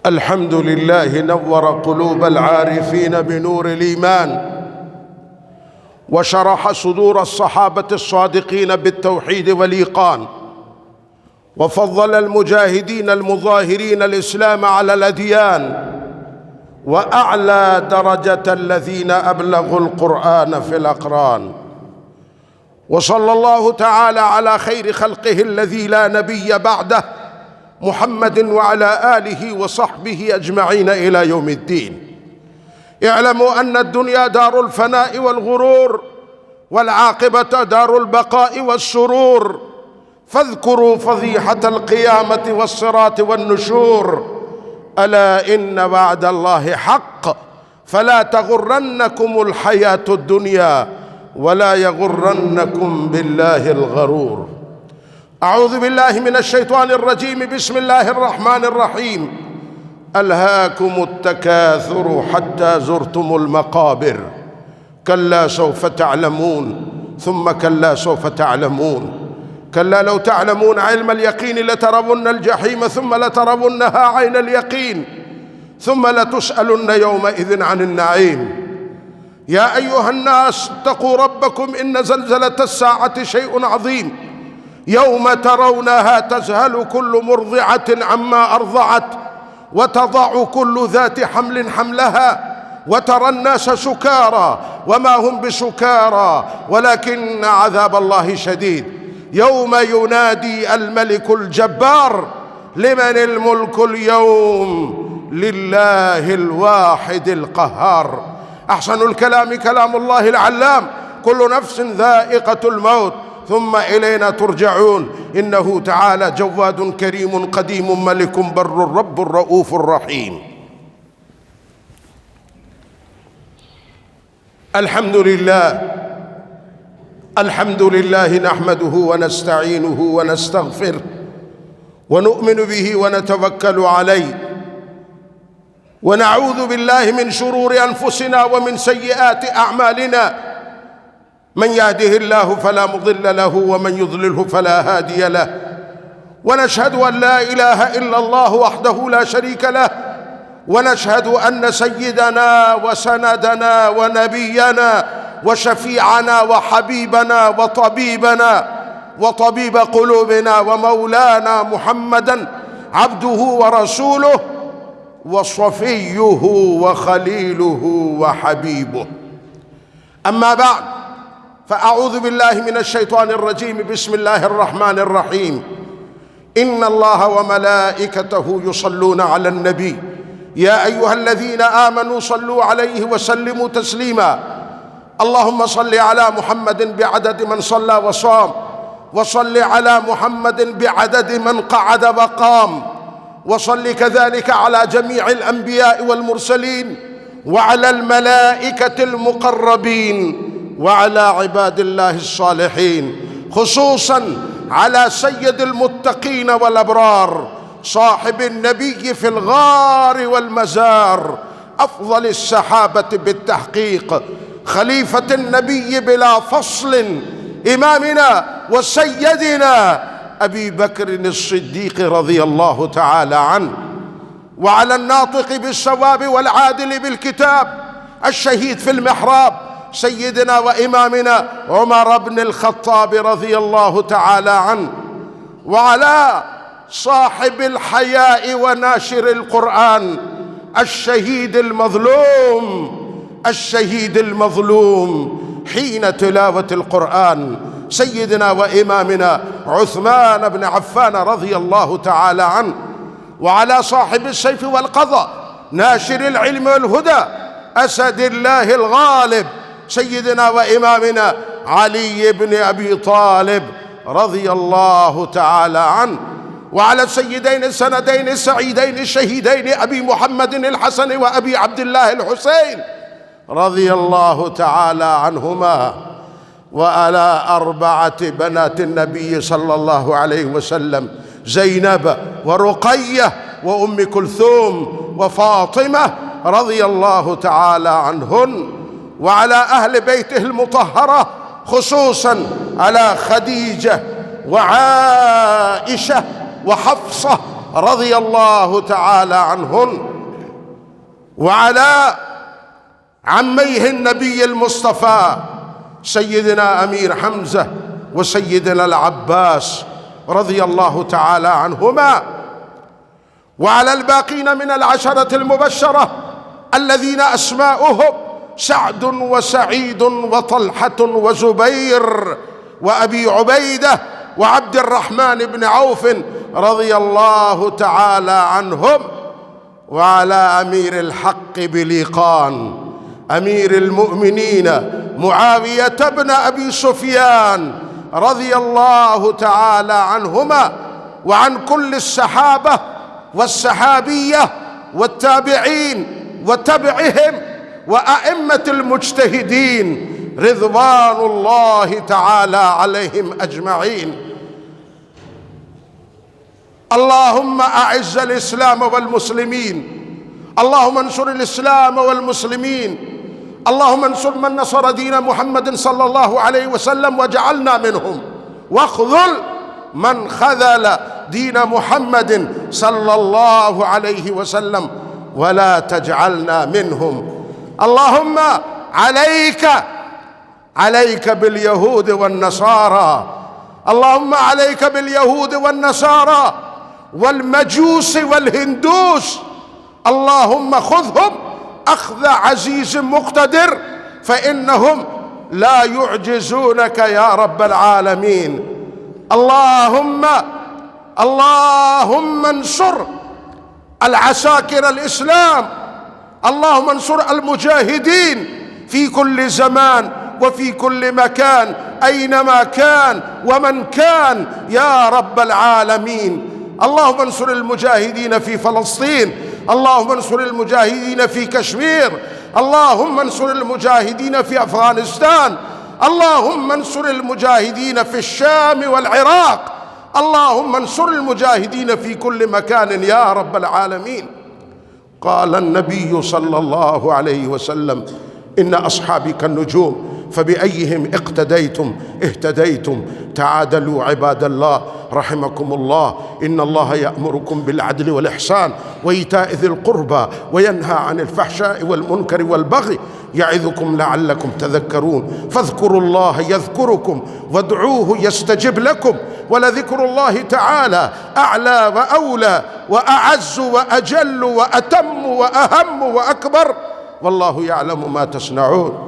الحمد لله نور قلوب العارفين بنور الإيمان، وشرح صدور الصحابة الصادقين بالتوحيد والإيقان، وفضل المجاهدين المظاهرين الإسلام على الأديان، وأعلى درجة الذين أبلغوا القرآن في الأقران. وصلى الله تعالى على خير خلقه الذي لا نبي بعده، محمد وعلى آله وصحبه أجمعين إلى يوم الدين. اعلموا أن الدنيا دار الفناء والغرور، والعاقبة دار البقاء والسرور، فاذكروا فضيحة القيامة والصراط والنشور. ألا إن وعد الله حق، فلا تغرنكم الحياة الدنيا ولا يغرنكم بالله الغرور. أعوذ بالله من الشيطان الرجيم. بسم الله الرحمن الرحيم. ألهاكم التكاثر حتى زرتم المقابر، كلا سوف تعلمون ثم كلا سوف تعلمون، كلا لو تعلمون علم اليقين لترون الجحيم ثم لترونها عين اليقين ثم لتسألن يومئذ عن النعيم. يا أيها الناس اتقوا ربكم إن زلزلة الساعة شيء عظيم، يوم ترونها تذهل كل مرضعة عما أرضعت وتضع كل ذات حمل حملها وترى الناس سكارى وما هم بسكارى ولكن عذاب الله شديد. يوم ينادي الملك الجبار لمن الملك اليوم؟ لله الواحد القهار. أحسن الكلام كلام الله العلام، كل نفس ذائقة الموت ثم إلينا ترجعون. إنه تعالى جواد كريم قديم ملك بر رب الرؤوف الرحيم. الحمد لله، الحمد لله نحمده ونستعينه ونستغفره ونؤمن به ونتوكل عليه، ونعوذ بالله من شرور أنفسنا ومن سيئات أعمالنا. من يهده الله فلا مضل له ومن يضلله فلا هادي له، ونشهد أن لا إله إلا الله وحده لا شريك له، ونشهد أن سيدنا وسندنا ونبينا وشفيعنا وحبيبنا وطبيبنا وطبيب قلوبنا ومولانا محمدا عبده ورسوله وصفيه وخليله وحبيبه. أما بعد، فأعوذ بالله من الشيطان الرجيم. بسم الله الرحمن الرحيم. إن الله وملائكته يصلون على النبي، يا أيها الذين آمنوا صلوا عليه وسلموا تسليما. اللهم صل على محمد بعدد من صلى وصام، وصل على محمد بعدد من قعد وقام، وصل كذلك على جميع الأنبياء والمرسلين وعلى الملائكة المقربين وعلى عباد الله الصالحين، خصوصا على سيد المتقين والأبرار، صاحب النبي في الغار والمزار، أفضل السحابة بالتحقيق، خليفة النبي بلا فصل، إمامنا وسيدنا أبي بكر الصديق رضي الله تعالى عنه، وعلى الناطق بالصواب والعادل بالكتاب، الشهيد في المحراب، سيدنا وإمامنا عمر بن الخطاب رضي الله تعالى عنه، وعلى صاحب الحياء وناشر القرآن، الشهيد المظلوم، الشهيد المظلوم حين تلاوة القرآن، سيدنا وإمامنا عثمان بن عفان رضي الله تعالى عنه، وعلى صاحب السيف والقضاء، ناشر العلم والهدى، أسد الله الغالب، سيدنا وإمامنا علي بن أبي طالب رضي الله تعالى عنه، وعلى السيدين السندين السعيدين الشهيدين أبي محمد الحسن وأبي عبد الله الحسين رضي الله تعالى عنهما، وعلى أربعة بنات النبي صلى الله عليه وسلم، زينب ورقية وأم كلثوم وفاطمة رضي الله تعالى عنهن، وعلى أهل بيته المطهرة، خصوصا على خديجة وعائشة وحفصة رضي الله تعالى عنهن، وعلى عميه النبي المصطفى سيدنا أمير حمزة وسيدنا العباس رضي الله تعالى عنهما، وعلى الباقين من العشرة المبشرة الذين أسماؤهم سعد وسعيد وطلحة وزبير وأبي عبيدة وعبد الرحمن بن عوف رضي الله تعالى عنهم، وعلى أمير الحق بليقان أمير المؤمنين معاوية بن أبي سفيان رضي الله تعالى عنهما، وعن كل الصحابة والصحابية والتابعين وتبعهم وأئمة المجتهدين رضوان الله تعالى عليهم أجمعين. اللهم أعز الإسلام والمسلمين، اللهم انصر الإسلام والمسلمين، اللهم انصر من نصر دين محمد صلى الله عليه وسلم واجعلنا منهم، واخذل من خذل دين محمد صلى الله عليه وسلم ولا تجعلنا منهم. اللهم عليك باليهود والنصارى، اللهم عليك باليهود والنصارى والمجوس والهندوس، اللهم خذهم أخذ عزيز مقتدر فإنهم لا يعجزونك يا رب العالمين. اللهم انصر العساكر الإسلام، اللهم انصر المجاهدين في كل زمان وفي كل مكان أينما كان ومن كان يا رب العالمين. اللهم انصر المجاهدين في فلسطين، اللهم انصر المجاهدين في كشمير، اللهم انصر المجاهدين في أفغانستان، اللهم انصر المجاهدين في الشام والعراق، اللهم انصر المجاهدين في كل مكان يا رب العالمين. قال النبي صلى الله عليه وسلم: إن أصحابي كالنجوم فبأيهم اقتديتم اهتديتم. تعادلوا عباد الله رحمكم الله. إن الله يأمركم بالعدل والإحسان وإيتاء ذي القربى وينهى عن الفحشاء والمنكر والبغي يعظكم لعلكم تذكرون. فاذكروا الله يذكركم وادعوه يستجب لكم، ولذكر الله تعالى أعلى وأولى وأعز وأجل وأتم وأهم وأكبر، والله يعلم ما تصنعون.